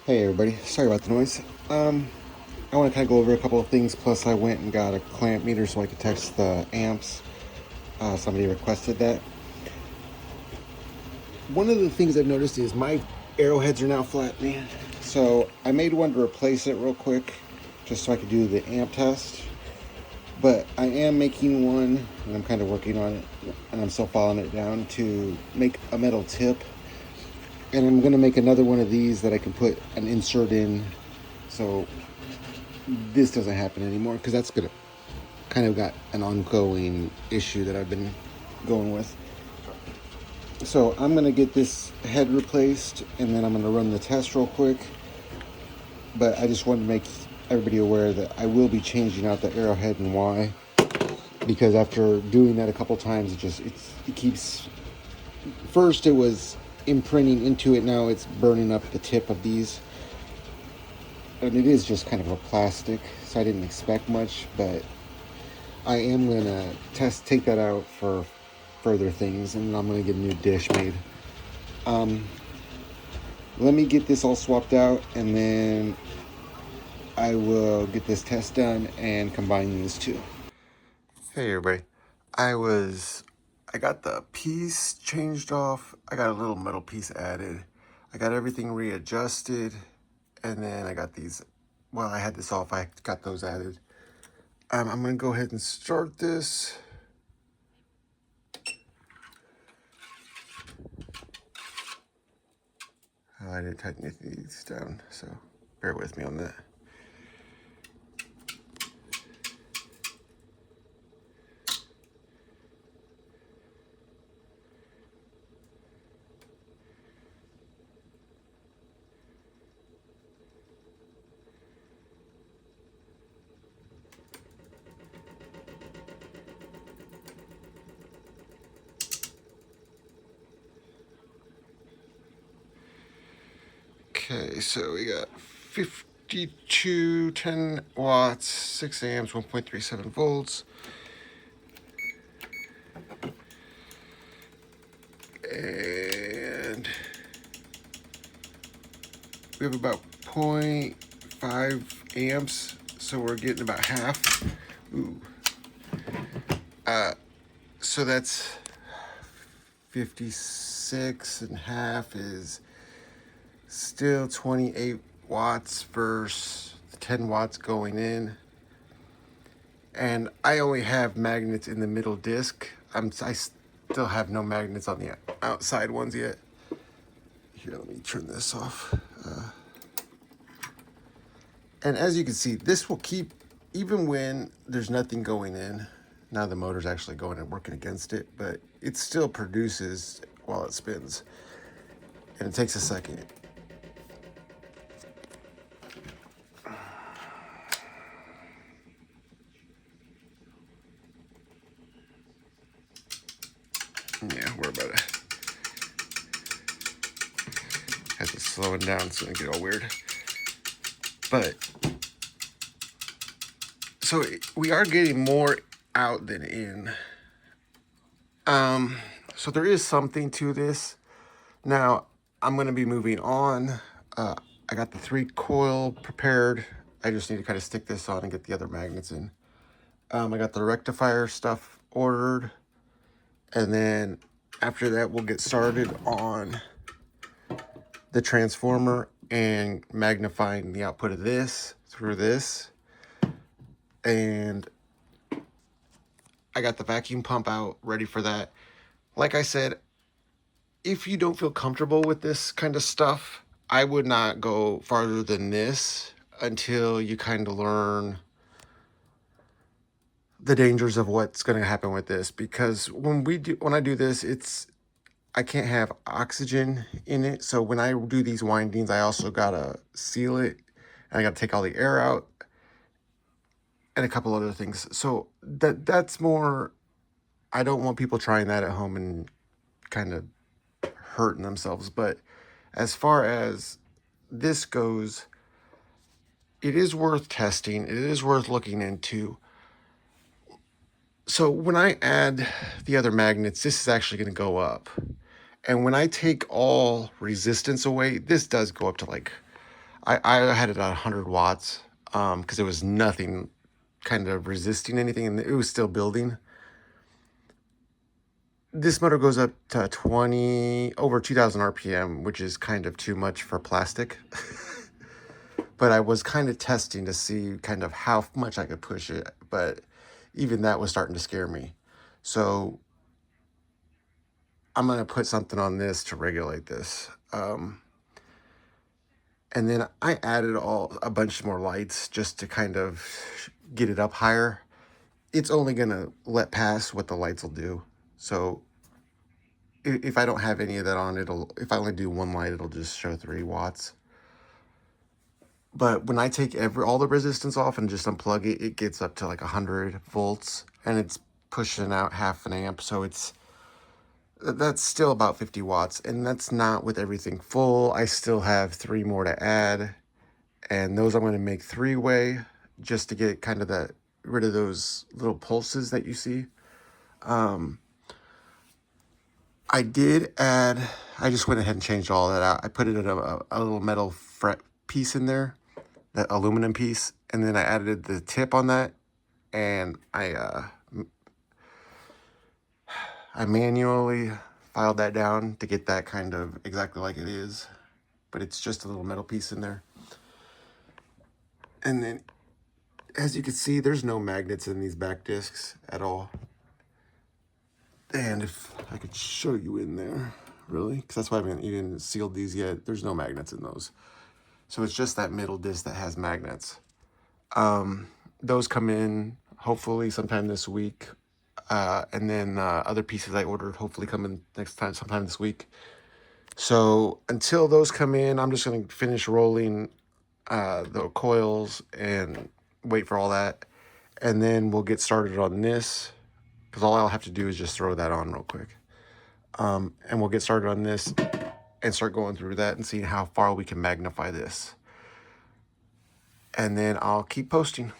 Hey everybody, sorry about the noise. I want to kind of go over a couple of things. Plus, I went and got a clamp meter so I could test the amps. Somebody requested that. One of the things I've noticed is my arrowheads are now flat, man. So I made one to replace it real quick, just so I could do the amp test. But I am making one, and I'm kind of working on it, and I'm still filing it down to make a metal tip. And I'm going to make another one of these that I can put an insert in, so this doesn't happen anymore, because that's gonna kind of got an ongoing issue that I've been going with. So I'm gonna get this head replaced, and then I'm gonna run the test real quick. But I just wanted to make everybody aware that I will be changing out the arrowhead and why, because after doing that a couple times, it keeps. First it was imprinting into it, now it's burning up the tip of these. And it is just kind of a plastic, so I didn't expect much, but I am gonna take that out for further things, and I'm gonna get a new dish made. Let me get this all swapped out, and then I will get this test done and combine these two. Hey everybody, I got the piece changed off. I got a little metal piece added. I got everything readjusted. And then I got these, well, I had this off, I got those added. I'm gonna go ahead and start this. I didn't tighten these down, so bear with me on that. Okay, so we got 52, 10 watts, 6 amps, 1.37 volts. And we have about 0.5 amps, so we're getting about half. Ooh. So that's 56 and half is still 28 watts versus 10 watts going in. And I only have magnets in the middle disc. I still have no magnets on the outside ones yet. Here, let me turn this off. And as you can see, this will keep, even when there's nothing going in. Now the motor's actually going and working against it, but it still produces while it spins. And it takes a second. Yeah, we're about to have to slow it down. It's gonna get all weird. But so we are getting more out than in. So there is something to this. Now I'm gonna be moving on. I got the 3 coil prepared. I just need to kind of stick this on and get the other magnets in. I got the rectifier stuff ordered. And then after that, we'll get started on the transformer and magnifying the output of this through this. And I got the vacuum pump out ready for that. Like I said, if you don't feel comfortable with this kind of stuff, I would not go farther than this until you kind of learn the dangers of what's going to happen with this. Because when I do this, I can't have oxygen in it. So when I do these windings, I also gotta seal it, and I gotta take all the air out and a couple other things. So that's more, I don't want people trying that at home and kind of hurting themselves. But as far as this goes, it is worth testing. It is worth looking into. So when I add the other magnets, this is actually going to go up. And when I take all resistance away, this does go up to like I had it at 100 watts because it was nothing kind of resisting anything, and it was still building. This motor goes up to over 2000 RPM, which is kind of too much for plastic. But I was kind of testing to see kind of how much I could push it, but even that was starting to scare me. So I'm going to put something on this to regulate this. And then I added a bunch more lights just to kind of get it up higher. It's only going to let pass what the lights will do. So if I don't have any of that on, if I only do one light, it'll just show 3 watts. But when I take all the resistance off and just unplug it, it gets up to like 100 volts, and it's pushing out half an amp. So that's still about 50 watts, and that's not with everything full. I still have 3 more to add, and those I'm going to make 3-way just to get kind of rid of those little pulses that you see. I just went ahead and changed all that out. I put it in a little metal fret piece in there, that aluminum piece, and then I added the tip on that, and I manually filed that down to get that kind of exactly like it is, but it's just a little metal piece in there. And then, as you can see, there's no magnets in these back discs at all. And if I could show you in there, really, because that's why I haven't even sealed these yet, there's no magnets in those. So it's just that middle disc that has magnets. Those come in hopefully sometime this week. And then other pieces I ordered hopefully come in sometime this week. So until those come in, I'm just going to finish rolling the coils and wait for all that. And then we'll get started on this, because all I'll have to do is just throw that on real quick. And we'll get started on this and start going through that and seeing how far we can magnify this. And then I'll keep posting.